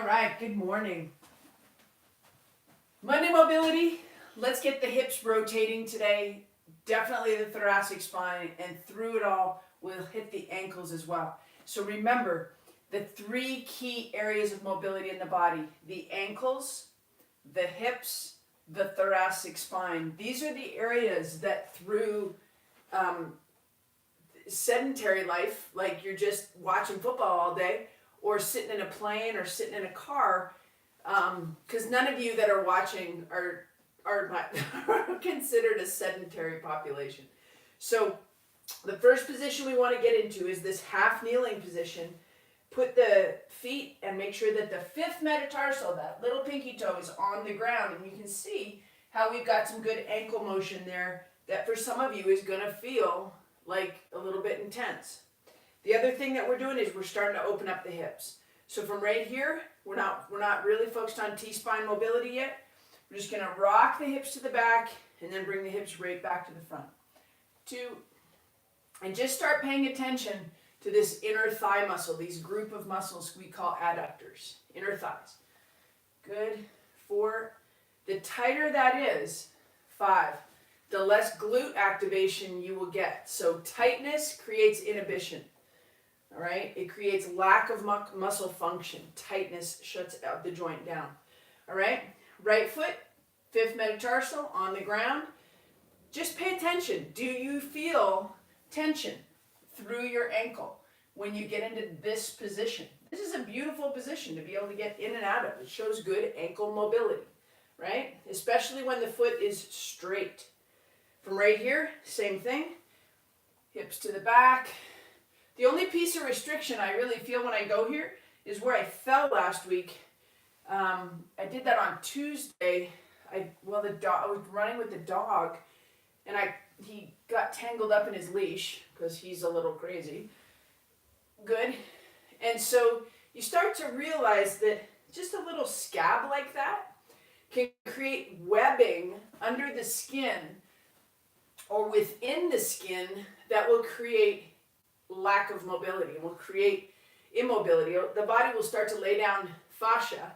right, good morning. Monday mobility, let's get the hips rotating today. Definitely the thoracic spine, and through it all, we'll hit the ankles as well. So remember, the three key areas of mobility in the body: the ankles, the hips, the thoracic spine. These are the areas that through sedentary life, like you're just watching football all day, or sitting in a plane or sitting in a car, because none of you that are watching are not considered a sedentary population. So the first position we want to get into is this half kneeling position. Put the feet and make sure that the fifth metatarsal, that little pinky toe, is on the ground, and you can see how we've got some good ankle motion there that for some of you is going to feel like a little bit intense. The other thing that we're doing is we're starting to open up the hips. So from right here, we're not really focused on T-spine mobility yet. We're just going to rock the hips to the back and then bring the hips right back to the front. 2, and just start paying attention to this inner thigh muscle, these group of muscles we call adductors, inner thighs. Good. 4, the tighter that is, 5, the less glute activation you will get. So tightness creates inhibition. All right, it creates lack of muscle function. Tightness shuts out the joint down. All right, right foot, fifth metatarsal on the ground. Just pay attention. Do you feel tension through your ankle when you get into this position? This is a beautiful position to be able to get in and out of. It shows good ankle mobility, right? Especially when the foot is straight. From right here, same thing. Hips to the back. The only piece of restriction I really feel when I go here is where I fell last week. I did that on Tuesday. I was running with the dog, and he got tangled up in his leash because he's a little crazy. Good. And so you start to realize that just a little scab like that can create webbing under the skin or within the skin that will create lack of mobility, will create immobility. The body will start to lay down fascia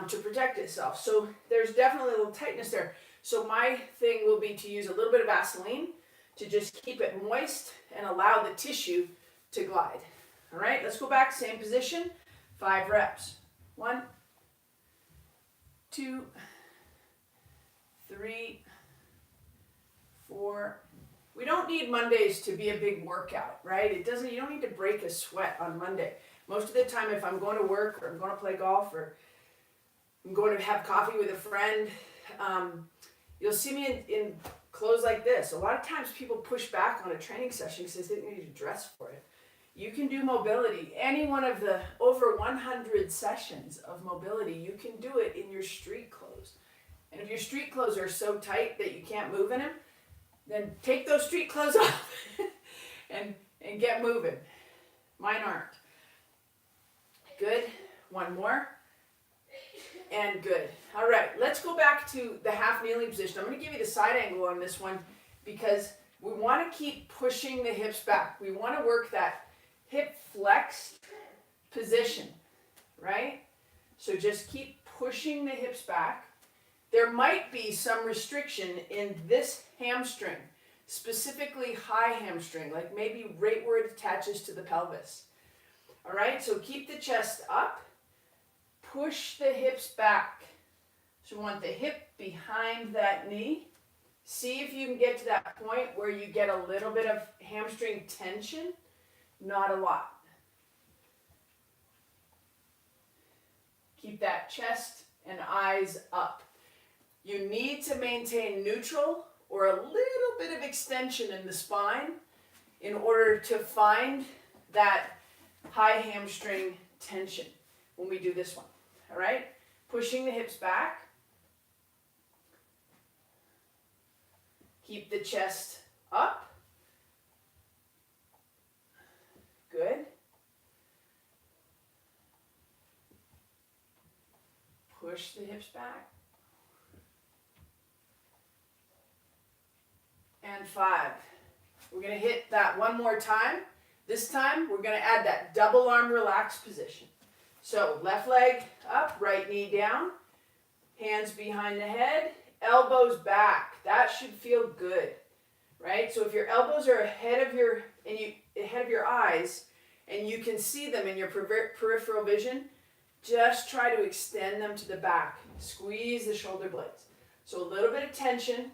to protect itself. So there's definitely a little tightness there. So my thing will be to use a little bit of Vaseline to just keep it moist and allow the tissue to glide. All right, let's go back, same position, 5 reps. 1, 2, 3, 4. We don't need Mondays to be a big workout, right? You don't need to break a sweat on Monday. Most of the time, if I'm going to work or I'm going to play golf or I'm going to have coffee with a friend, you'll see me in clothes like this. A lot of times people push back on a training session because they need to dress for it. You can do mobility. Any one of the over 100 sessions of mobility, you can do it in your street clothes. And if your street clothes are so tight that you can't move in them, then take those street clothes off and get moving. Mine aren't. Good. 1 more. And good. All right, let's go back to the half kneeling position. I'm going to give you the side angle on this one because we want to keep pushing the hips back. We want to work that hip flexed position, right? So just keep pushing the hips back. There might be some restriction in this hamstring, specifically high hamstring, like maybe right where it attaches to the pelvis. All right, so keep the chest up, push the hips back. So we want the hip behind that knee. See if you can get to that point where you get a little bit of hamstring tension, not a lot. Keep that chest and eyes up. You need to maintain neutral or a little bit of extension in the spine in order to find that high hamstring tension when we do this one. All right? Pushing the hips back. Keep the chest up. Good. Push the hips back. And 5. We're going to hit that one more time. This time, we're going to add that double arm relaxed position. So left leg up, right knee down, hands behind the head, elbows back. That should feel good, right? So if your elbows are ahead of your eyes and you can see them in your peripheral vision, just try to extend them to the back. Squeeze the shoulder blades. So a little bit of tension.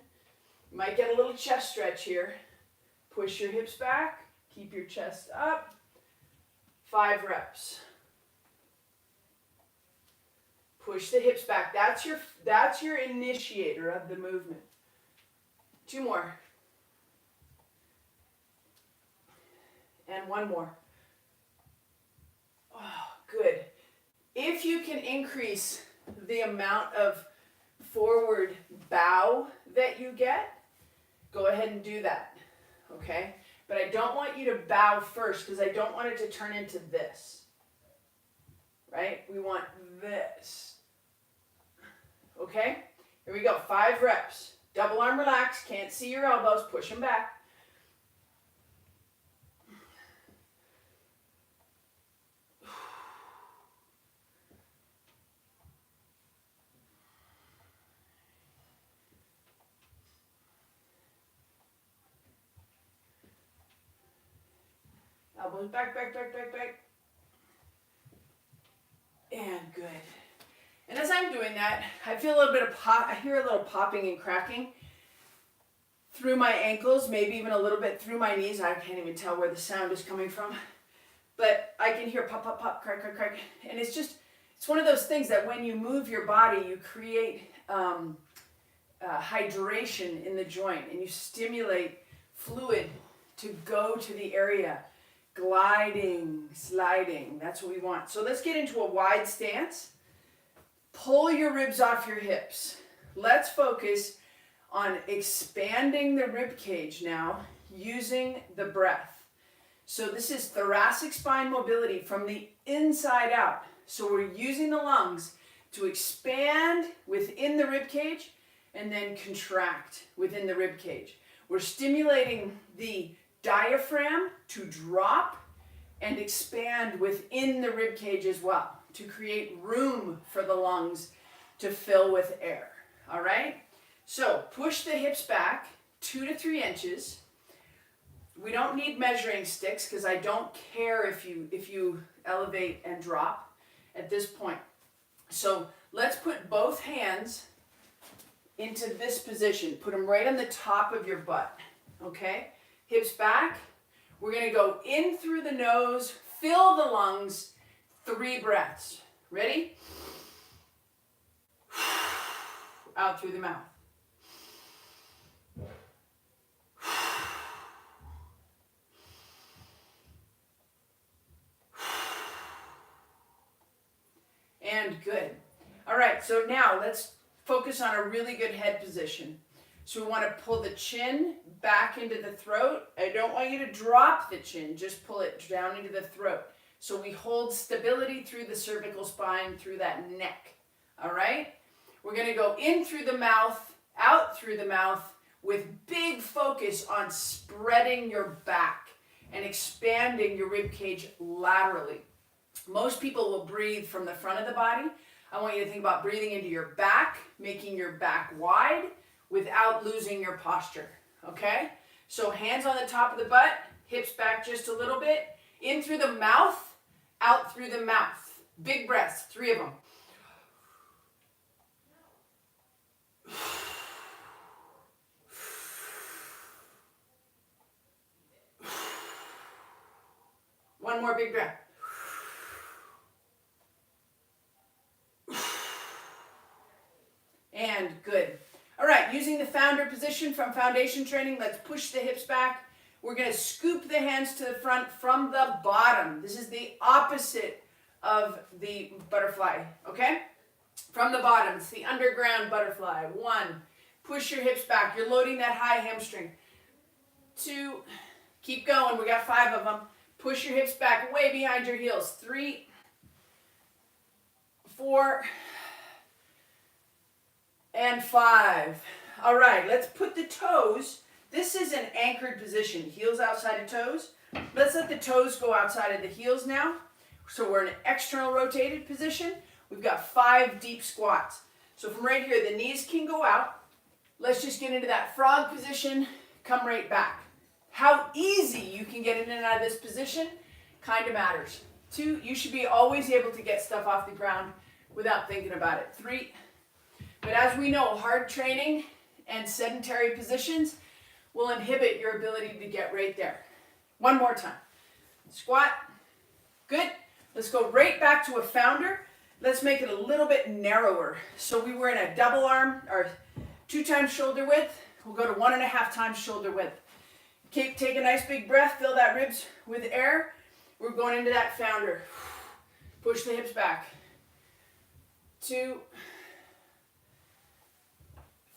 You might get a little chest stretch here. Push your hips back. Keep your chest up. 5 reps. Push the hips back. That's your initiator of the movement. 2 more. And 1 more. Oh, good. If you can increase the amount of forward bow that you get, go ahead and do that, okay? But I don't want you to bow first because I don't want it to turn into this, right? We want this, okay? Here we go, 5 reps. Double arm relax, can't see your elbows, push them back. Elbows back, back, back, back, back. And good. And as I'm doing that, I feel a little bit of pop. I hear a little popping and cracking through my ankles, maybe even a little bit through my knees. I can't even tell where the sound is coming from. But I can hear pop, pop, pop, crack, crack, crack. And it's one of those things that when you move your body, you create hydration in the joint and you stimulate fluid to go to the area. Gliding, sliding, that's what we want. So let's get into a wide stance. Pull your ribs off your hips. Let's focus on expanding the rib cage now using the breath. So this is thoracic spine mobility from the inside out. So we're using the lungs to expand within the rib cage and then contract within the rib cage. We're stimulating the diaphragm to drop and expand within the rib cage as well to create room for the lungs to fill with air. All right? So push the hips back 2 to 3 inches. We don't need measuring sticks because I don't care if you elevate and drop at this point. So let's put both hands into this position. Put them right on the top of your butt. Okay? Hips back. We're going to go in through the nose, fill the lungs, 3 breaths. Ready? Out through the mouth. And good. All right, so now let's focus on a really good head position. So we want to pull the chin back into the throat. I don't want you to drop the chin, just pull it down into the throat. So we hold stability through the cervical spine, through that neck. All right? We're going to go in through the mouth, out through the mouth, with big focus on spreading your back and expanding your rib cage laterally. Most people will breathe from the front of the body. I want you to think about breathing into your back, making your back wide, without losing your posture, okay? So hands on the top of the butt, hips back just a little bit, in through the mouth, out through the mouth. Big breaths, 3 of them. One more big breath. And good. All right, using the founder position from foundation training, let's push the hips back. We're going to scoop the hands to the front from the bottom. This is the opposite of the butterfly, okay? From the bottom, it's the underground butterfly. 1, push your hips back. You're loading that high hamstring. 2, keep going. We got 5 of them. Push your hips back way behind your heels. 3, 4, and 5. All right, let's put the toes. This is an anchored position. Heels outside of toes. Let's let the toes go outside of the heels now. So we're in an external rotated position. We've got 5 deep squats. So from right here, the knees can go out. Let's just get into that frog position, come right back. How easy you can get in and out of this position kind of matters. 2, you should be always able to get stuff off the ground without thinking about it. 3, but as we know, hard training and sedentary positions will inhibit your ability to get right there. 1 more time. Squat. Good. Let's go right back to a founder. Let's make it a little bit narrower. So we were in a double arm, or 2 times shoulder width. We'll go to 1.5 times shoulder width. Take a nice big breath, fill that ribs with air. We're going into that founder. Push the hips back. 2,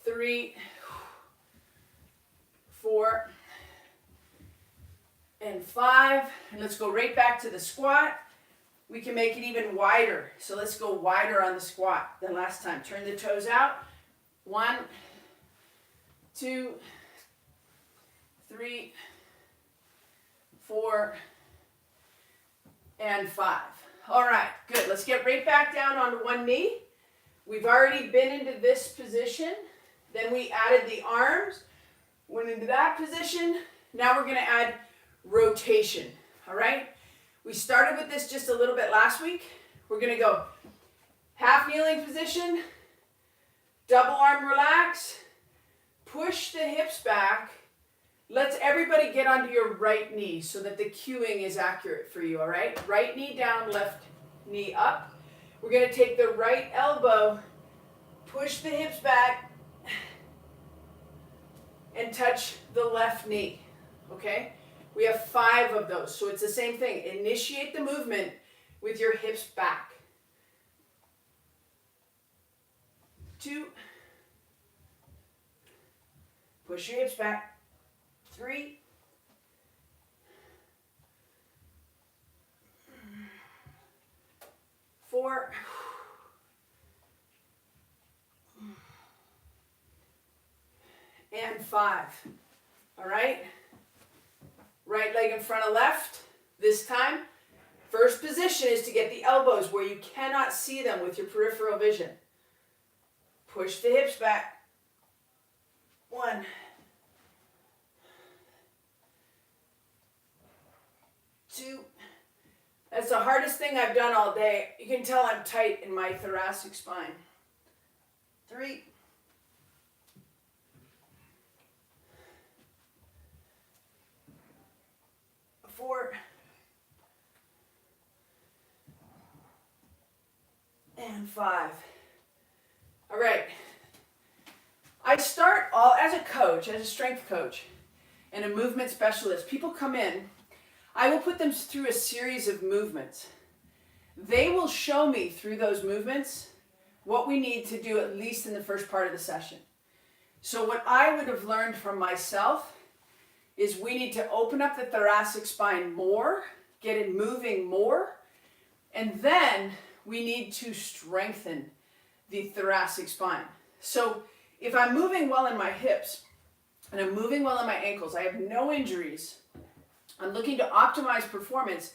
3, 4, and 5. And let's go right back to the squat. We can make it even wider. So let's go wider on the squat than last time. Turn the toes out. 1, 2, 3, 4, and 5. All right, good. Let's get right back down onto one knee. We've already been into this position. Then we added the arms, went into that position. Now we're going to add rotation, all right? We started with this just a little bit last week. We're going to go half kneeling position, double arm relax, push the hips back. Let's everybody get onto your right knee so that the cueing is accurate for you, all right? Right knee down, left knee up. We're going to take the right elbow, push the hips back, and touch the left knee, okay? We have 5 of those, so it's the same thing. Initiate the movement with your hips back. 2, push your hips back. 3, 4, and 5. All right? Right leg in front of left. This time, first position is to get the elbows where you cannot see them with your peripheral vision. Push the hips back. 1, 2. That's the hardest thing I've done all day. You can tell I'm tight in my thoracic spine. 3, 4, and 5. All right. I start all as a coach, as a strength coach, and a movement specialist. People come in. I will put them through a series of movements. They will show me through those movements what we need to do at least in the first part of the session. So what I would have learned from myself is we need to open up the thoracic spine more, get it moving more, and then we need to strengthen the thoracic spine. So if I'm moving well in my hips and I'm moving well in my ankles, I have no injuries, I'm looking to optimize performance,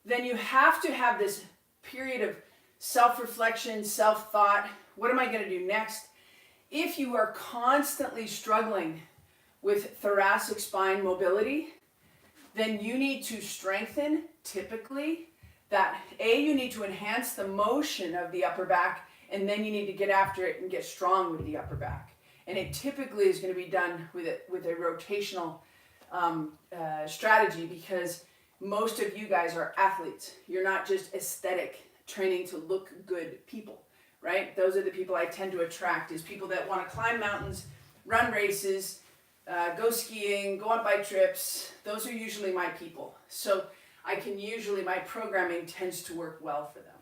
then you have to have this period of self-reflection, self-thought. What am I going to do next? If you are constantly struggling with thoracic spine mobility, then you need to strengthen, typically, that you need to enhance the motion of the upper back, and then you need to get after it and get strong with the upper back. And it typically is going to be done with a rotational strategy, because most of you guys are athletes. You're not just aesthetic, training to look good people, right? Those are the people I tend to attract, is people that want to climb mountains, run races, go skiing, go on bike trips. Those are usually my people. So my programming tends to work well for them.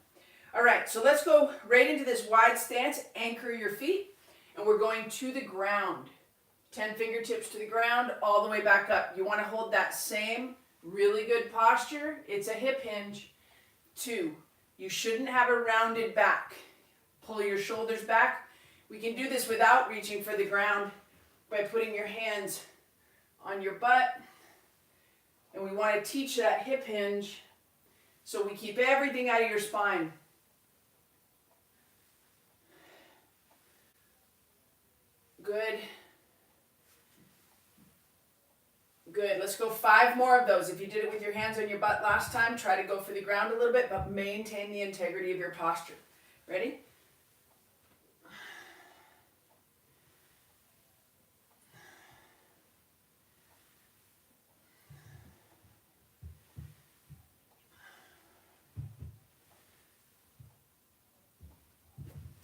All right, so let's go right into this wide stance. Anchor your feet, and we're going to the ground. 10 fingertips to the ground, all the way back up. You want to hold that same really good posture. It's a hip hinge. 2, you shouldn't have a rounded back. Pull your shoulders back. We can do this without reaching for the ground by putting your hands on your butt. And we want to teach that hip hinge So we keep everything out of your spine. Good. Good. Let's go 5 more of those. If you did it with your hands on your butt last time, try to go for the ground a little bit, but maintain the integrity of your posture. Ready?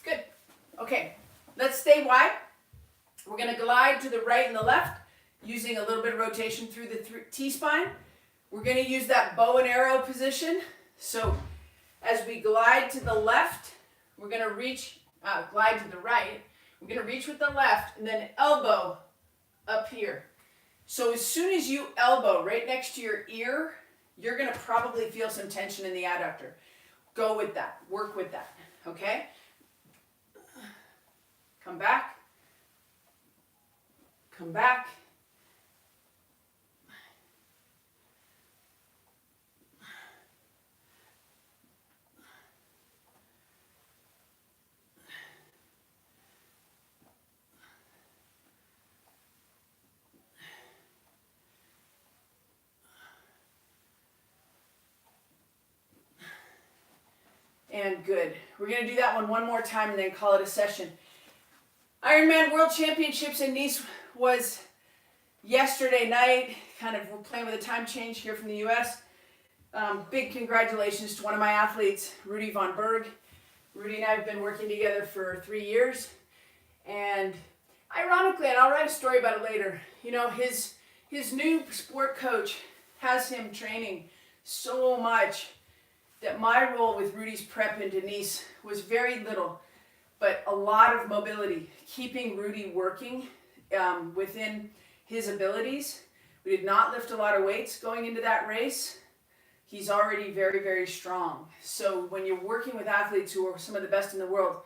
Good. Okay. Let's stay wide. We're going to glide to the right and the left, using a little bit of rotation through the T-spine. We're going to use that bow and arrow position. So as we glide to the left, we're going to reach, glide to the right. We're going to reach with the left and then elbow up here. So as soon as you elbow right next to your ear, you're going to probably feel some tension in the adductor. Go with that. Work with that. Okay? Come back. Come back. And good. We're going to do that one more time and then call it a session. Ironman World Championships in Nice was yesterday night. Kind of, we're playing with a time change here from the US. Big congratulations to one of my athletes, Rudy von Berg. Rudy and I have been working together for 3 years. And ironically, and I'll write a story about it later, you know, his new sport coach has him training so much that my role with Rudy's prep into Nice was very little, but a lot of mobility, keeping Rudy working within his abilities. We did not lift a lot of weights going into that race. He's already very, very strong. So when you're working with athletes who are some of the best in the world,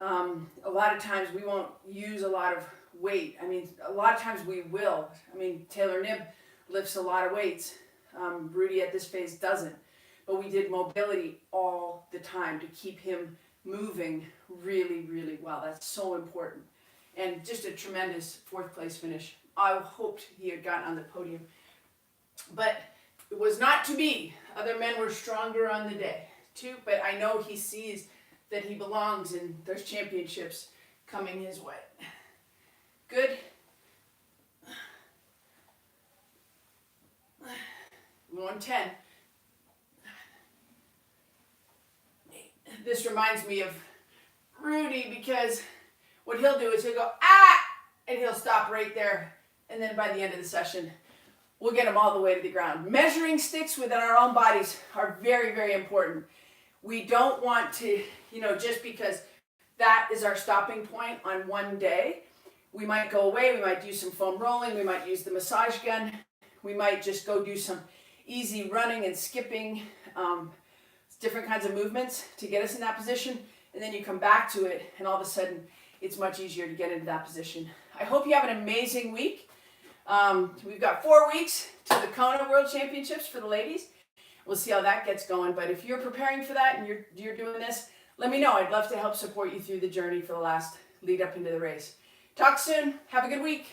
a lot of times we won't use a lot of weight. I mean, a lot of times we will. I mean, Taylor Knibb lifts a lot of weights. Rudy at this phase doesn't. But we did mobility all the time to keep him moving really, really well. That's so important. And just a tremendous 4th place finish. I hoped he had gotten on the podium. But it was not to be. Other men were stronger on the day too, but I know he sees that he belongs and there's championships coming his way. Good. 110. This reminds me of Rudy because what he'll do is he'll go, ah, and he'll stop right there. And then by the end of the session, we'll get him all the way to the ground. Measuring sticks within our own bodies are very, very important. We don't want to, you know, just because that is our stopping point on one day, we might go away, we might do some foam rolling, we might use the massage gun, we might just go do some easy running and skipping, different kinds of movements to get us in that position, and then you come back to it, and all of a sudden, it's much easier to get into that position. I hope you have an amazing week. We've got 4 weeks to the Kona World Championships for the ladies. We'll see how that gets going, but if you're preparing for that and you're doing this, let me know. I'd love to help support you through the journey for the last lead up into the race. Talk soon. Have a good week.